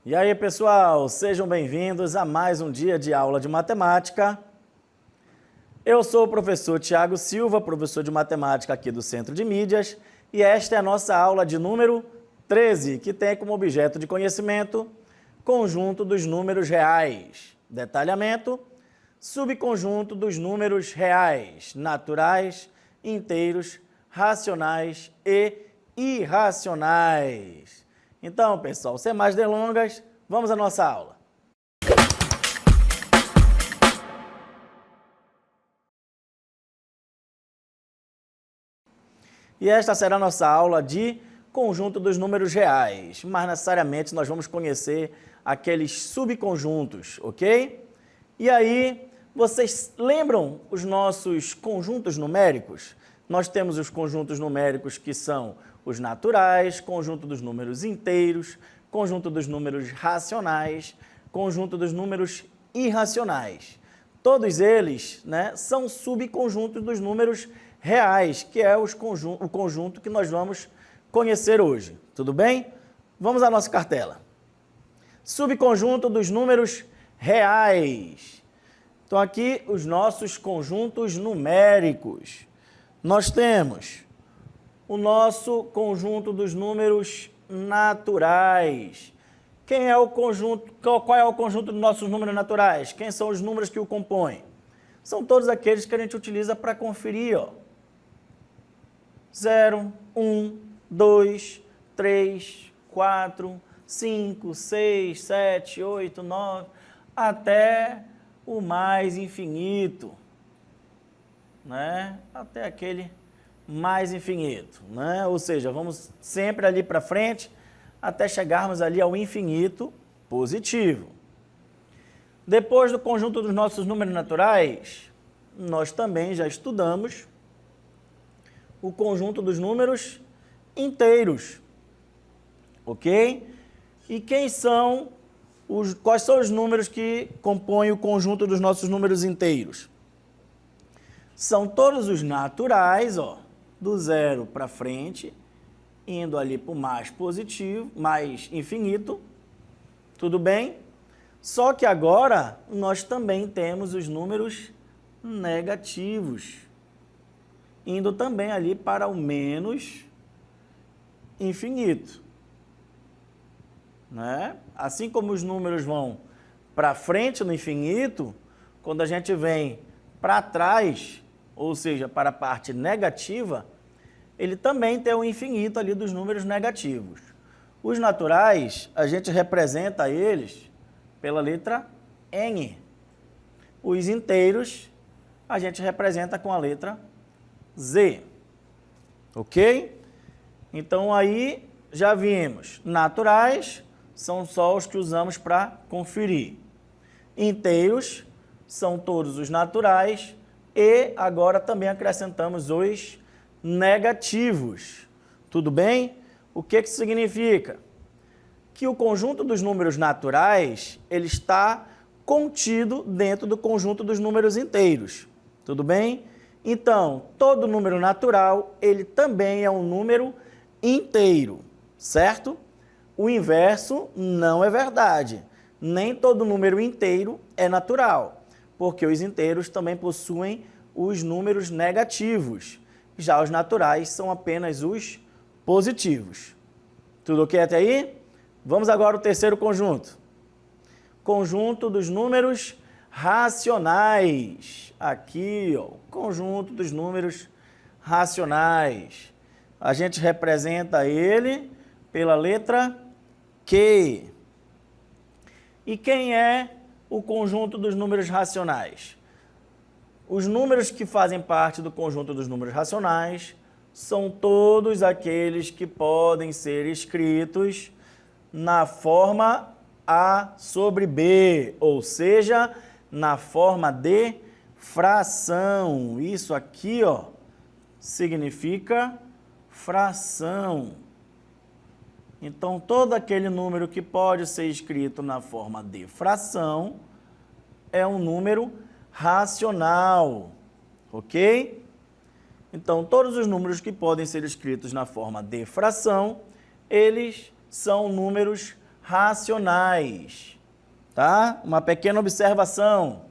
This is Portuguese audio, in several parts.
E aí, pessoal, sejam bem-vindos a mais um dia de aula de matemática. Eu sou o professor Tiago Silva, professor de matemática aqui do Centro de Mídias, e esta é a nossa aula de número 13, que tem como objeto de conhecimento conjunto dos números reais, detalhamento, subconjunto dos números reais, naturais, inteiros, racionais e irracionais. Então, pessoal, sem mais delongas, vamos à nossa aula. E esta será a nossa aula de conjunto dos números reais, mas necessariamente nós vamos conhecer aqueles subconjuntos, ok? E aí, vocês lembram os nossos conjuntos numéricos? Nós temos os conjuntos numéricos que são os naturais, conjunto dos números inteiros, conjunto dos números racionais, conjunto dos números irracionais. Todos eles, são subconjuntos dos números reais, que é o conjunto que nós vamos conhecer hoje. Tudo bem? Vamos à nossa cartela. Subconjunto dos números reais. Então, aqui os nossos conjuntos numéricos. Nós temos o nosso conjunto dos números naturais. Qual é o conjunto dos nossos números naturais? Quem são os números que o compõem? São todos aqueles que a gente utiliza para conferir, ó. 0, 1, 2, 3, 4, 5, 6, 7, 8, 9, até o mais infinito, Até aquele mais infinito, Ou seja, vamos sempre ali para frente até chegarmos ali ao infinito positivo. Depois do conjunto dos nossos números naturais, nós também já estudamos o conjunto dos números inteiros, ok? E quais são os números que compõem o conjunto dos nossos números inteiros? São todos os naturais, ó, do zero para frente, indo ali para o mais positivo, mais infinito, tudo bem? Só que agora nós também temos os números negativos, indo também ali para o menos infinito, Assim como os números vão para frente no infinito, quando a gente vem para trás, ou seja, para a parte negativa, ele também tem o infinito ali dos números negativos. Os naturais, a gente representa eles pela letra N. Os inteiros, a gente representa com a letra Z. Ok? Então, aí já vimos, naturais são só os que usamos para conferir. Inteiros são todos os naturais e agora também acrescentamos os negativos. Tudo bem? O que isso significa? Que o conjunto dos números naturais, ele está contido dentro do conjunto dos números inteiros. Tudo bem? Então, todo número natural, ele também é um número inteiro, certo? O inverso não é verdade. Nem todo número inteiro é natural, porque os inteiros também possuem os números negativos. Já os naturais são apenas os positivos. Tudo ok até aí? Vamos agora ao terceiro conjunto. Conjunto dos números racionais. Aqui, ó, conjunto dos números racionais. A gente representa ele pela letra Q. E quem é o conjunto dos números racionais? Os números que fazem parte do conjunto dos números racionais são todos aqueles que podem ser escritos na forma A sobre B, ou seja, na forma de fração. Isso aqui, ó, significa fração. Então, todo aquele número que pode ser escrito na forma de fração é um número racional, ok? Então, todos os números que podem ser escritos na forma de fração, eles são números racionais, tá? Uma pequena observação.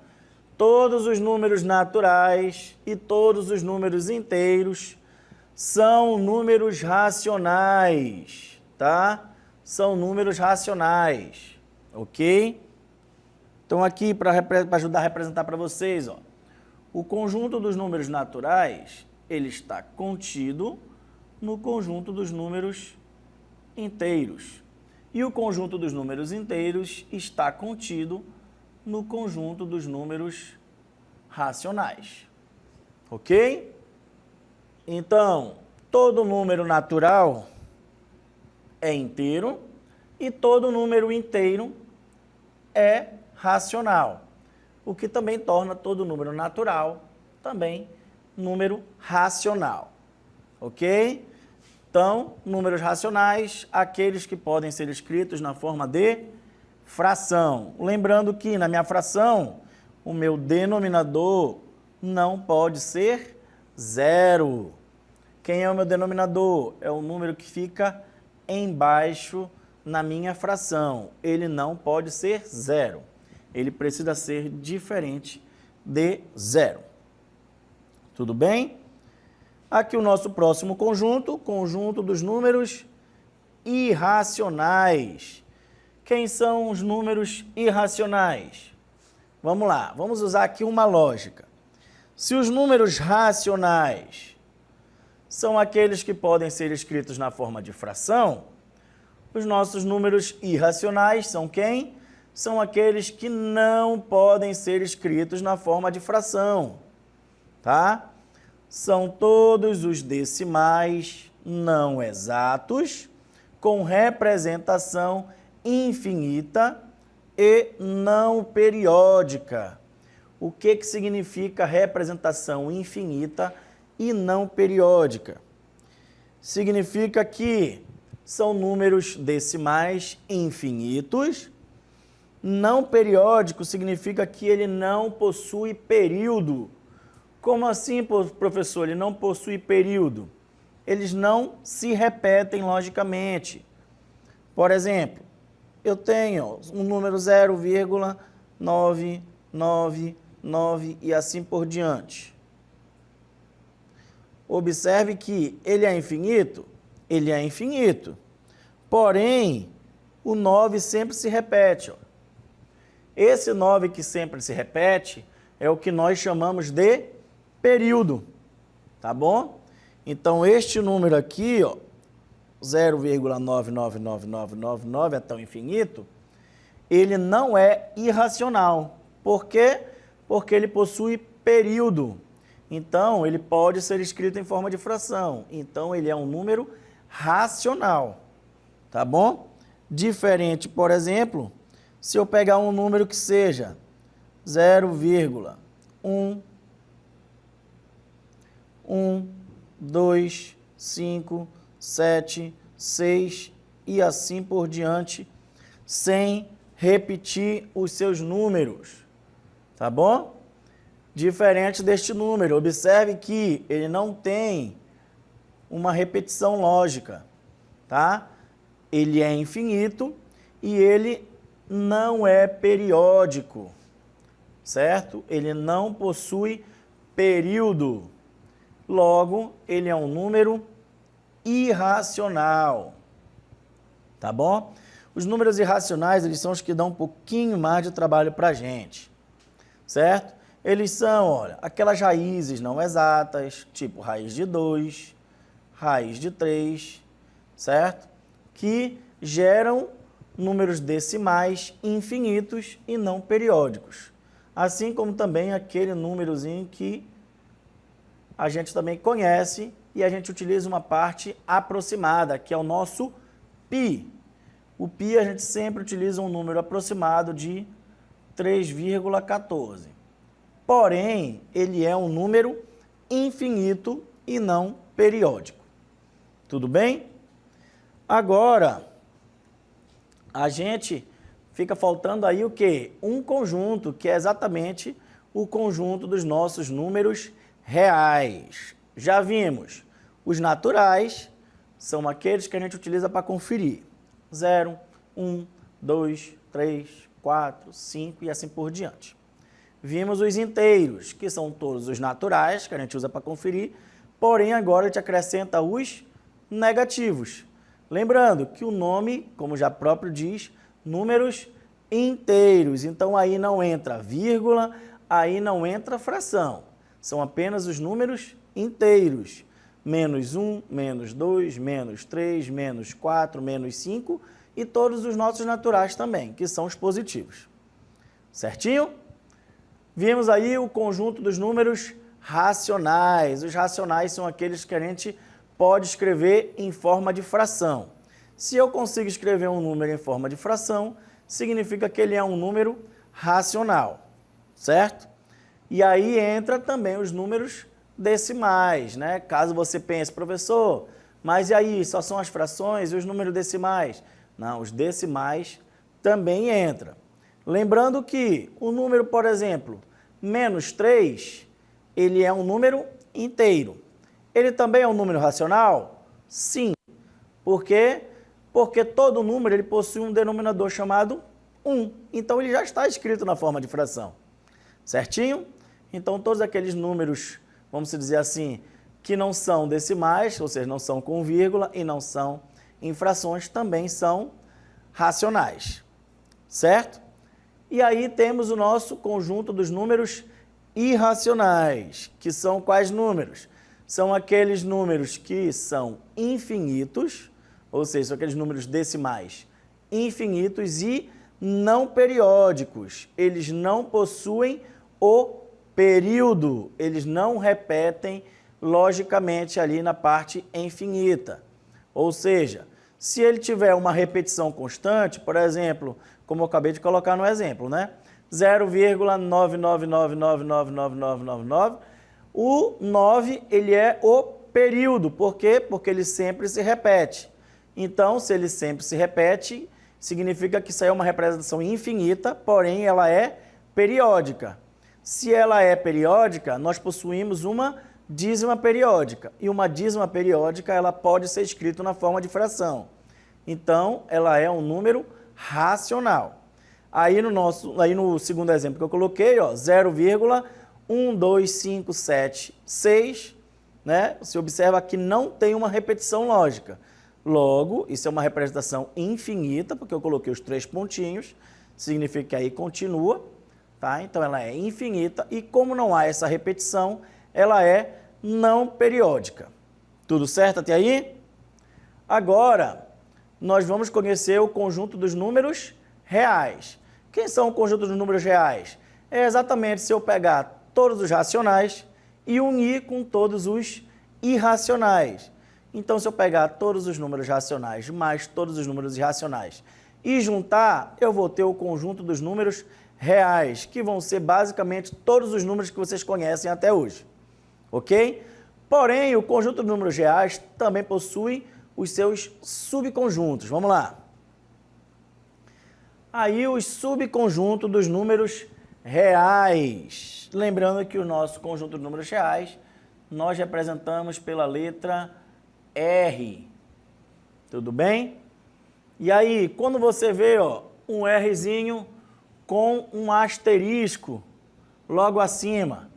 Todos os números naturais e todos os números inteiros são números racionais, tá? São números racionais, ok? Então, aqui, para ajudar a representar para vocês, ó, o conjunto dos números naturais, ele está contido no conjunto dos números inteiros. E o conjunto dos números inteiros está contido no conjunto dos números racionais, ok? Então, todo número natural é inteiro e todo número inteiro é racional, o que também torna todo número natural também número racional, ok? Então, números racionais, aqueles que podem ser escritos na forma de fração. Lembrando que na minha fração, o meu denominador não pode ser zero. Quem é o meu denominador? É o número que fica embaixo na minha fração. Ele não pode ser zero. Ele precisa ser diferente de zero. Tudo bem? Aqui o nosso próximo conjunto, conjunto dos números irracionais. Quem são os números irracionais? Vamos lá, vamos usar aqui uma lógica. Se os números racionais são aqueles que podem ser escritos na forma de fração, os nossos números irracionais são quem? São aqueles que não podem ser escritos na forma de fração, tá? São todos os decimais não exatos com representação infinita e não periódica. O que significa representação infinita e não periódica? Significa que são números decimais infinitos. Não periódico significa que ele não possui período. Como assim, professor? Ele não possui período. Eles não se repetem logicamente. Por exemplo, eu tenho um número 0,999 e assim por diante. Observe que ele é infinito? Ele é infinito. Porém, o 9 sempre se repete. Ó. Esse 9 que sempre se repete é o que nós chamamos de período. Tá bom? Então, este número aqui, ó, 0,999999 até o infinito, ele não é irracional. Por quê? Porque ele possui período. Então, ele pode ser escrito em forma de fração. Então, ele é um número racional. Tá bom? Diferente, por exemplo, se eu pegar um número que seja 0,1, 2, 5, 7, 6 e assim por diante, sem repetir os seus números, tá bom? Diferente deste número, observe que ele não tem uma repetição lógica, tá? Ele é infinito e ele não é periódico, certo? Ele não possui período, logo, ele é um número irracional, tá bom? Os números irracionais, eles são os que dão um pouquinho mais de trabalho para a gente, certo? Eles são, olha, aquelas raízes não exatas, tipo raiz de 2, raiz de 3, certo? Que geram números decimais infinitos e não periódicos. Assim como também aquele númerozinho que a gente também conhece e a gente utiliza uma parte aproximada, que é o nosso π. O π a gente sempre utiliza um número aproximado de 3,14. Porém, ele é um número infinito e não periódico. Tudo bem? Agora, a gente fica faltando aí o quê? Um conjunto, que é exatamente o conjunto dos nossos números reais. Já vimos, os naturais são aqueles que a gente utiliza para conferir. 0, 1, 2, 3, 4, 5 e assim por diante. Vimos os inteiros, que são todos os naturais, que a gente usa para conferir, porém agora a gente acrescenta os negativos. Lembrando que o nome, como já próprio diz, números inteiros. Então aí não entra vírgula, aí não entra fração. São apenas os números inteiros. Menos 1, menos 2, menos 3, menos 4, menos 5 e todos os nossos naturais também, que são os positivos. Certinho? Vimos aí o conjunto dos números racionais. Os racionais são aqueles que a gente pode escrever em forma de fração. Se eu consigo escrever um número em forma de fração, significa que ele é um número racional, certo? E aí entra também os números decimais, né? Caso você pense, professor, mas e aí, só são as frações e os números decimais? Não, os decimais também entram. Lembrando que o número, por exemplo, menos 3, ele é um número inteiro. Ele também é um número racional? Sim. Por quê? Porque todo número ele possui um denominador chamado 1. Então, ele já está escrito na forma de fração. Certinho? Então, todos aqueles números, vamos dizer assim, que não são decimais, ou seja, não são com vírgula e não são em frações, também são racionais. Certo? E aí temos o nosso conjunto dos números irracionais, que são quais números? São aqueles números que são infinitos, ou seja, são aqueles números decimais infinitos e não periódicos. Eles não possuem o período, eles não repetem logicamente ali na parte infinita. Ou seja, se ele tiver uma repetição constante, por exemplo, como eu acabei de colocar no exemplo, né? 0,999999999, o 9 ele é o período. Por quê? Porque ele sempre se repete. Então, se ele sempre se repete, significa que isso aí é uma representação infinita, porém ela é periódica. Se ela é periódica, nós possuímos uma dízima periódica. E uma dízima periódica ela pode ser escrita na forma de fração. Então, ela é um número racional. Aí no segundo exemplo que eu coloquei, ó, 0,12576, né? Você observa que não tem uma repetição lógica. Logo, isso é uma representação infinita, porque eu coloquei os 3 pontinhos, significa que aí continua, tá? Então ela é infinita e como não há essa repetição, ela é não periódica. Tudo certo até aí? Agora, nós vamos conhecer o conjunto dos números reais. Quem são o conjunto dos números reais? É exatamente se eu pegar todos os racionais e unir com todos os irracionais. Então, se eu pegar todos os números racionais mais todos os números irracionais e juntar, eu vou ter o conjunto dos números reais, que vão ser basicamente todos os números que vocês conhecem até hoje. Ok? Porém, o conjunto dos números reais também possui os seus subconjuntos. Vamos lá. Aí, os subconjuntos dos números reais. Lembrando que o nosso conjunto de números reais, nós representamos pela letra R. Tudo bem? E aí, quando você vê ó, um Rzinho com um asterisco logo acima,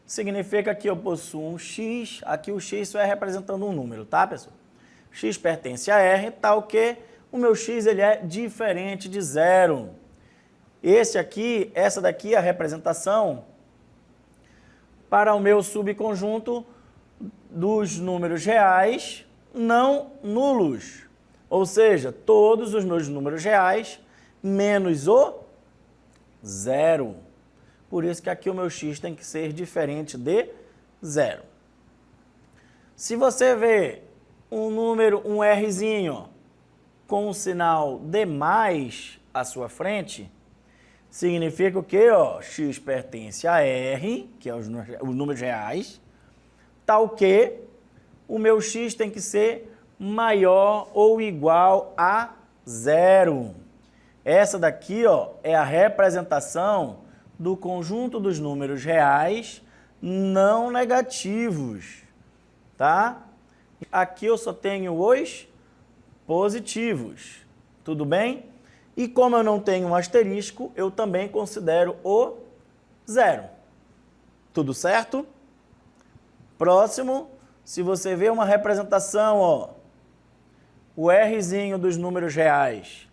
significa que eu possuo um X, aqui o X só é representando um número, tá, pessoal? X pertence a R, tal que o meu X ele é diferente de zero. Essa daqui é a representação para o meu subconjunto dos números reais não nulos. Ou seja, todos os meus números reais menos o zero. Por isso que aqui o meu X tem que ser diferente de zero. Se você vê um número, um Rzinho, com o sinal de mais à sua frente, significa o quê? Ó, X pertence a R, que é os números reais, tal que o meu X tem que ser maior ou igual a zero. Essa daqui ó, é a representação do conjunto dos números reais não negativos, tá? Aqui eu só tenho os positivos, tudo bem? E como eu não tenho um asterisco, eu também considero o zero. Tudo certo? Próximo, se você vê uma representação, ó, o Rzinho dos números reais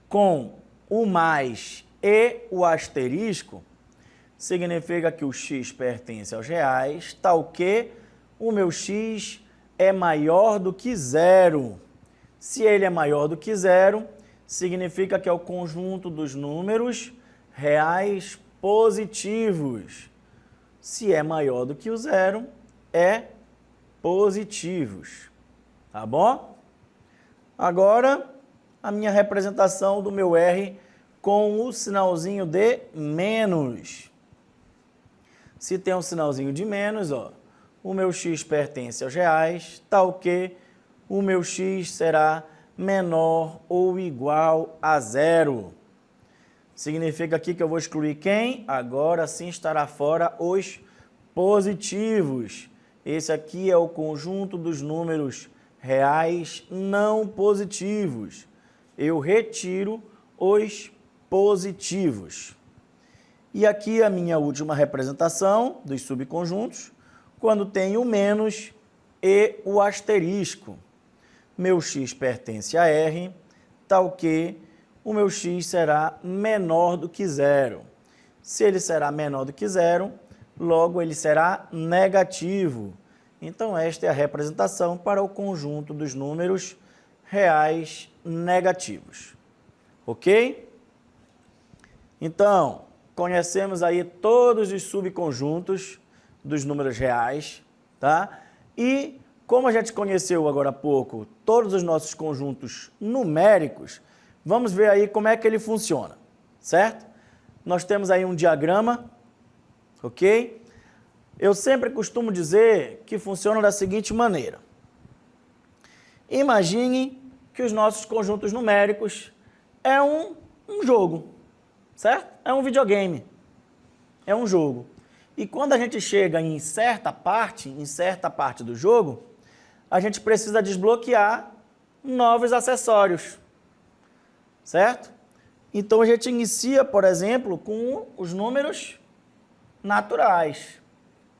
com o mais e o asterisco, significa que o x pertence aos reais, tal que o meu x é maior do que zero. Se ele é maior do que zero, significa que é o conjunto dos números reais positivos. Se é maior do que o zero, é positivos. Tá bom? Agora, a minha representação do meu R com o sinalzinho de menos. Se tem um sinalzinho de menos, ó, o meu x pertence aos reais, tal que o meu x será menor ou igual a zero. Significa aqui que eu vou excluir quem? Agora sim estará fora os positivos. Esse aqui é o conjunto dos números reais não positivos. Eu retiro os positivos. E aqui a minha última representação dos subconjuntos, quando tem o menos e o asterisco. Meu x pertence a R, tal que o meu x será menor do que zero. Se ele será menor do que zero, logo ele será negativo. Então, esta é a representação para o conjunto dos números reais negativos. Ok? Então, conhecemos aí todos os subconjuntos dos números reais, tá? E, como a gente conheceu agora há pouco todos os nossos conjuntos numéricos, vamos ver aí como é que ele funciona, certo? Nós temos aí um diagrama, ok? Eu sempre costumo dizer que funciona da seguinte maneira. Imagine que os nossos conjuntos numéricos é um jogo, certo? É um videogame, é um jogo. E quando a gente chega em certa parte do jogo, a gente precisa desbloquear novos acessórios, certo? Então a gente inicia, por exemplo, com os números naturais.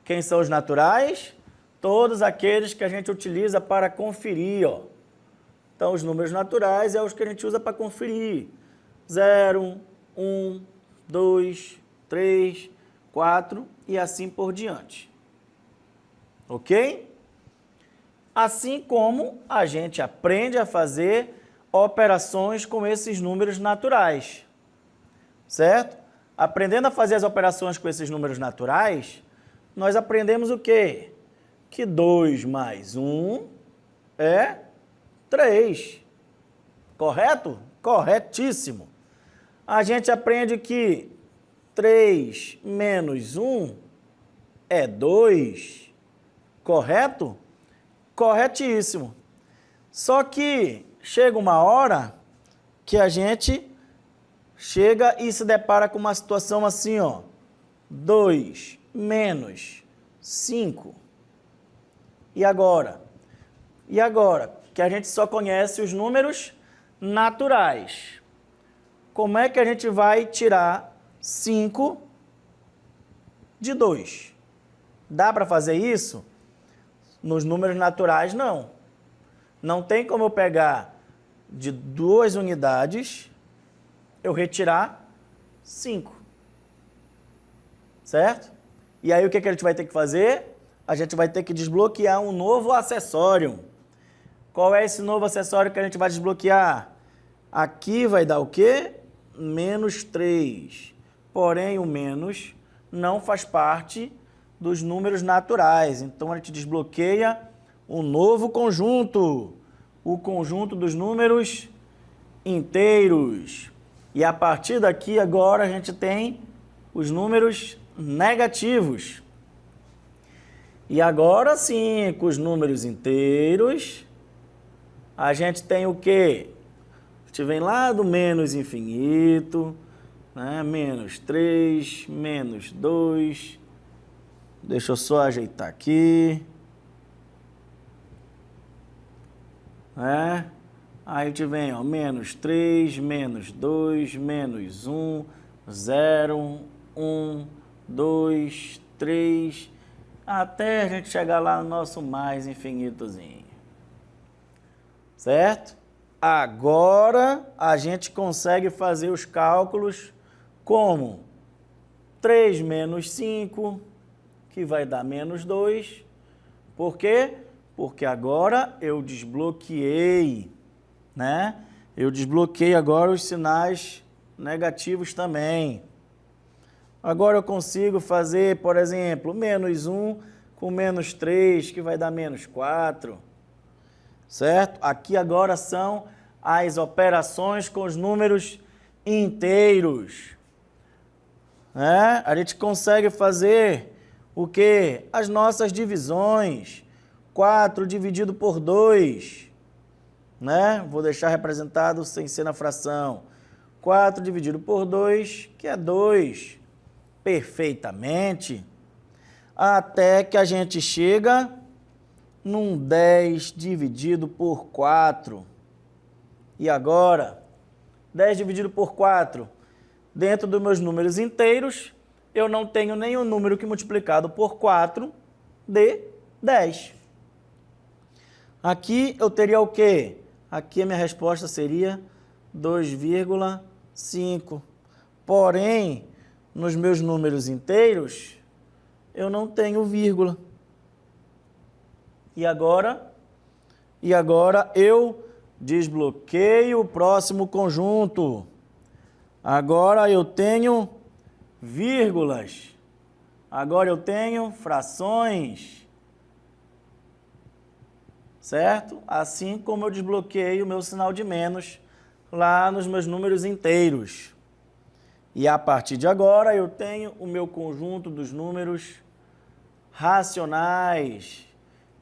Quem são os naturais? Todos aqueles que a gente utiliza para conferir, ó. Então, os números naturais é os que a gente usa para conferir. 0, 1, 2, 3, 4 e assim por diante. Ok? Assim como a gente aprende a fazer operações com esses números naturais. Certo? Aprendendo a fazer as operações com esses números naturais, nós aprendemos o quê? Que 2 mais 1 é 3. Correto? Corretíssimo. A gente aprende que 3 menos 1 é 2. Correto? Corretíssimo. Só que chega uma hora que a gente chega e se depara com uma situação assim, ó. 2 menos 5. E agora? E agora? Que a gente só conhece os números naturais. Como é que a gente vai tirar 5 de 2? Dá para fazer isso? Nos números naturais, não. Não tem como eu pegar de 2 unidades, eu retirar 5. Certo? E aí o que a gente vai ter que fazer? A gente vai ter que desbloquear um novo acessório. Qual é esse novo acessório que a gente vai desbloquear? Aqui vai dar o quê? Menos 3. Porém, o menos não faz parte dos números naturais. Então, a gente desbloqueia um novo conjunto. O conjunto dos números inteiros. E a partir daqui, agora, a gente tem os números negativos. E agora sim, com os números inteiros, a gente tem o quê? A gente vem lá do menos infinito, né? Menos 3, menos 2. Deixa eu só ajeitar aqui. Aí a gente vem, ó, menos 3, menos 2, menos 1, 0, 1, 2, 3, até a gente chegar lá no nosso mais infinitozinho. Certo? Agora a gente consegue fazer os cálculos como 3 menos 5, que vai dar menos 2. Por quê? Porque agora eu desbloqueei, né? Eu desbloqueei agora os sinais negativos também. Agora eu consigo fazer, por exemplo, menos 1 com menos 3, que vai dar menos 4. Certo? Aqui agora são as operações com os números inteiros. Né? A gente consegue fazer o quê? As nossas divisões. 4 dividido por 2. Né? Vou deixar representado sem ser na fração. 4 dividido por 2, que é 2. Perfeitamente. Até que a gente chega num 10 dividido por 4. E agora, 10 dividido por 4, dentro dos meus números inteiros, eu não tenho nenhum número que multiplicado por 4 dê 10. Aqui eu teria o quê? Aqui a minha resposta seria 2,5. Porém, nos meus números inteiros, eu não tenho vírgula. E agora eu desbloqueio o próximo conjunto. Agora eu tenho vírgulas. Agora eu tenho frações. Certo? Assim como eu desbloqueio o meu sinal de menos lá nos meus números inteiros. E a partir de agora eu tenho o meu conjunto dos números racionais,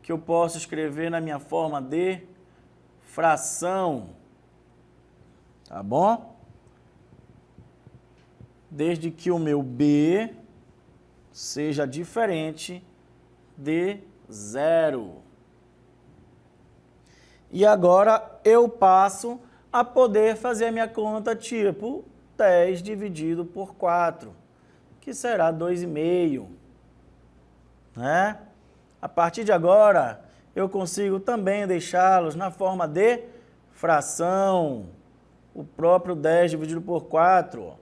que eu posso escrever na minha forma de fração. Tá bom? Desde que o meu B seja diferente de 0. E agora eu passo a poder fazer a minha conta tipo 10 dividido por 4, que será 2,5. Né? A partir de agora, eu consigo também deixá-los na forma de fração. O próprio 10 dividido por 4 ó,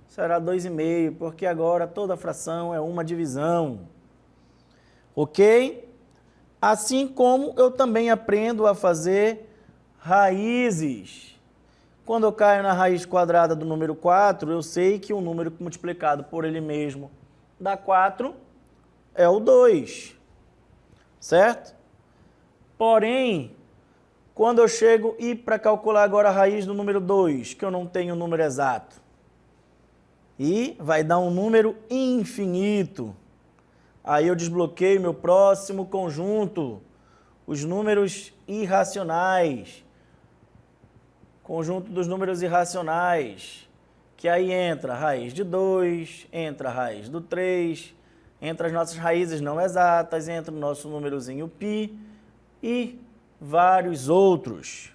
será 2,5, porque agora toda fração é uma divisão. Ok? Assim como eu também aprendo a fazer raízes. Quando eu caio na raiz quadrada do número 4, eu sei que o número multiplicado por ele mesmo dá 4 é o 2. Certo? Porém, quando eu chego e para calcular agora a raiz do número 2, que eu não tenho o número exato, e vai dar um número infinito, aí eu desbloqueio meu próximo conjunto, os números irracionais. Conjunto dos números irracionais, que aí entra a raiz de 2, entra a raiz do 3, entra as nossas raízes não exatas, entra o nosso númerozinho π e vários outros.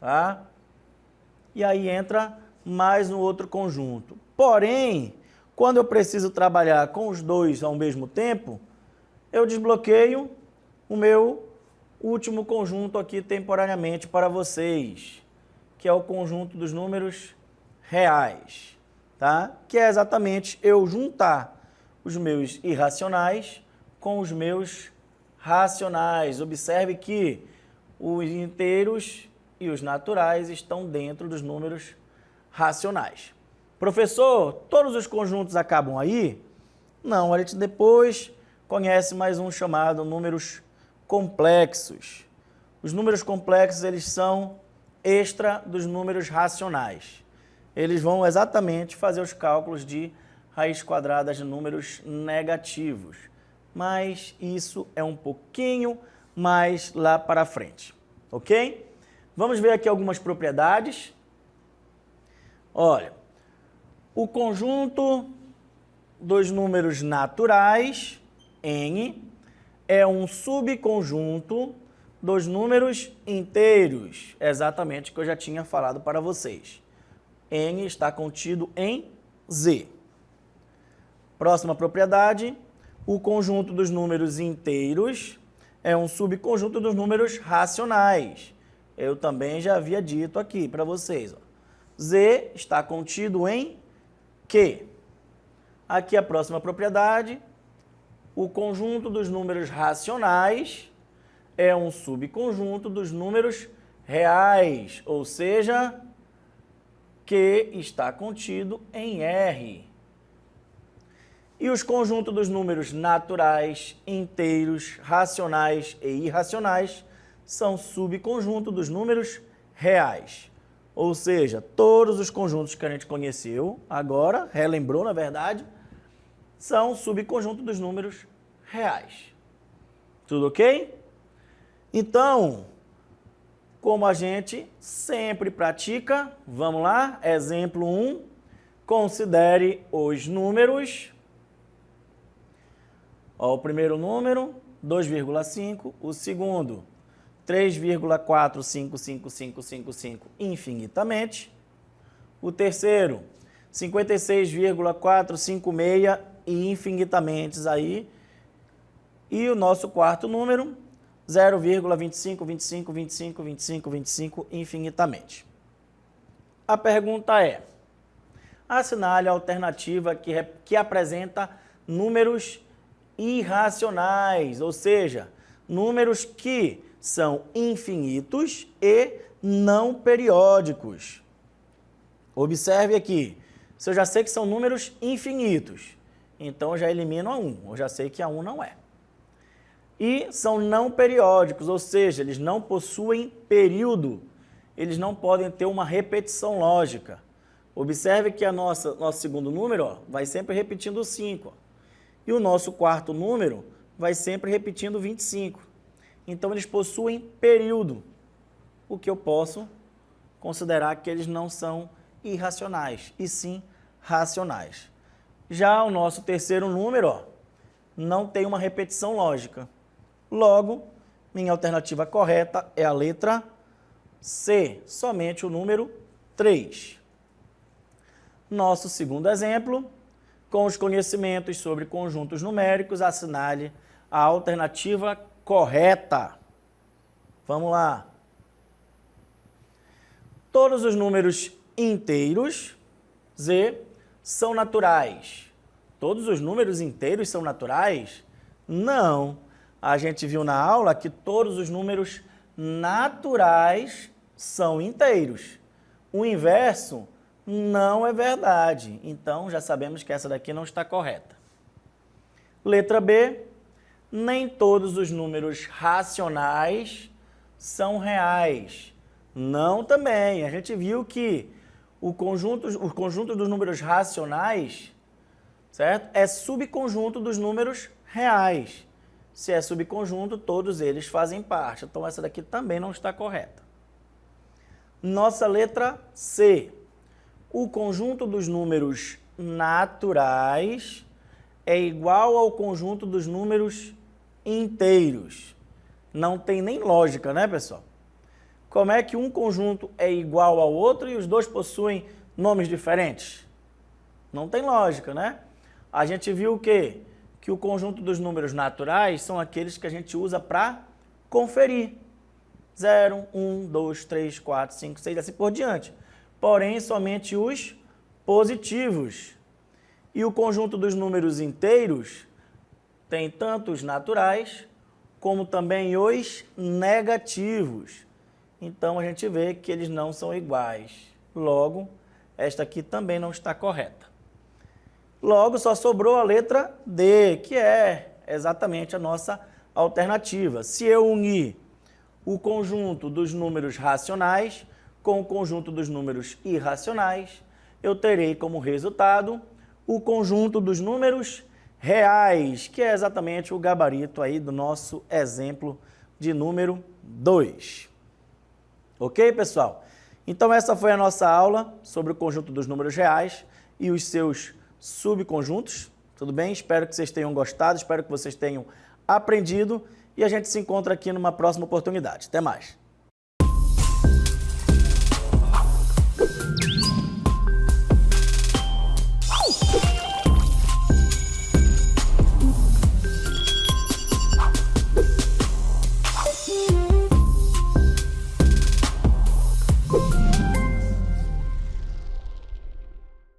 Tá? E aí entra mais um outro conjunto. Porém, quando eu preciso trabalhar com os dois ao mesmo tempo, eu desbloqueio o meu último conjunto aqui temporariamente para vocês, que é o conjunto dos números reais, tá? Que é exatamente eu juntar os meus irracionais com os meus racionais. Observe que os inteiros e os naturais estão dentro dos números racionais. Professor, todos os conjuntos acabam aí? Não, a gente depois conhece mais um chamado números complexos. Os números complexos, eles são extra dos números racionais. Eles vão exatamente fazer os cálculos de raiz quadrada de números negativos. Mas isso é um pouquinho mais lá para frente, ok? Vamos ver aqui algumas propriedades. Olha, o conjunto dos números naturais, n, é um subconjunto dos números inteiros. Exatamente o que eu já tinha falado para vocês. N está contido em Z. Próxima propriedade, o conjunto dos números inteiros é um subconjunto dos números racionais. Eu também já havia dito aqui para vocês. Ó. Z está contido em Q. Aqui a próxima propriedade, o conjunto dos números racionais é um subconjunto dos números reais, ou seja, Q está contido em R. E os conjuntos dos números naturais, inteiros, racionais e irracionais são subconjunto dos números reais. Ou seja, todos os conjuntos que a gente conheceu agora, relembrou na verdade, são subconjunto dos números reais. Tudo ok? Então, como a gente sempre pratica, vamos lá, exemplo 1, considere os números. Ó, o primeiro número, 2,5, o segundo, 3,45555 infinitamente. O terceiro, 56,456 e infinitamente aí. E o nosso quarto número, 0,2525252525 infinitamente. A pergunta é, assinale a alternativa que apresenta números irracionais, ou seja, números que são infinitos e não periódicos. Observe aqui, se eu já sei que são números infinitos, então eu já elimino a 1, eu já sei que a 1 não é. E são não periódicos, ou seja, eles não possuem período, eles não podem ter uma repetição lógica. Observe que nosso segundo número ó, vai sempre repetindo o 5. Ó. E o nosso quarto número vai sempre repetindo 25. Então, eles possuem período, o que eu posso considerar que eles não são irracionais, e sim racionais. Já o nosso terceiro número ó, não tem uma repetição lógica. Logo, minha alternativa correta é a letra C, somente o número 3. Nosso segundo exemplo, com os conhecimentos sobre conjuntos numéricos, assinale a alternativa correta. Vamos lá. Todos os números inteiros, Z, são naturais. Todos os números inteiros são naturais? Não. A gente viu na aula que todos os números naturais são inteiros. O inverso não é verdade. Então, já sabemos que essa daqui não está correta. Letra B. Nem todos os números racionais são reais. Não também. A gente viu que o conjunto dos números racionais, certo? É subconjunto dos números reais. Se é subconjunto, todos eles fazem parte. Então, essa daqui também não está correta. Nossa letra C. O conjunto dos números naturais é igual ao conjunto dos números inteiros. Não tem nem lógica, né, pessoal? Como é que um conjunto é igual ao outro e os dois possuem nomes diferentes? Não tem lógica, né? A gente viu o quê? Que o conjunto dos números naturais são aqueles que a gente usa para conferir. 0, 1, 2, 3, 4, 5, 6, assim por diante. Porém, somente os positivos. E o conjunto dos números inteiros tem tanto os naturais como também os negativos. Então, a gente vê que eles não são iguais. Logo, esta aqui também não está correta. Logo, só sobrou a letra D, que é exatamente a nossa alternativa. Se eu unir o conjunto dos números racionais com o conjunto dos números irracionais, eu terei como resultado o conjunto dos números reais, que é exatamente o gabarito aí do nosso exemplo de número 2. Ok, pessoal? Então, essa foi a nossa aula sobre o conjunto dos números reais e os seus subconjuntos. Tudo bem? Espero que vocês tenham gostado, espero que vocês tenham aprendido e a gente se encontra aqui numa próxima oportunidade. Até mais.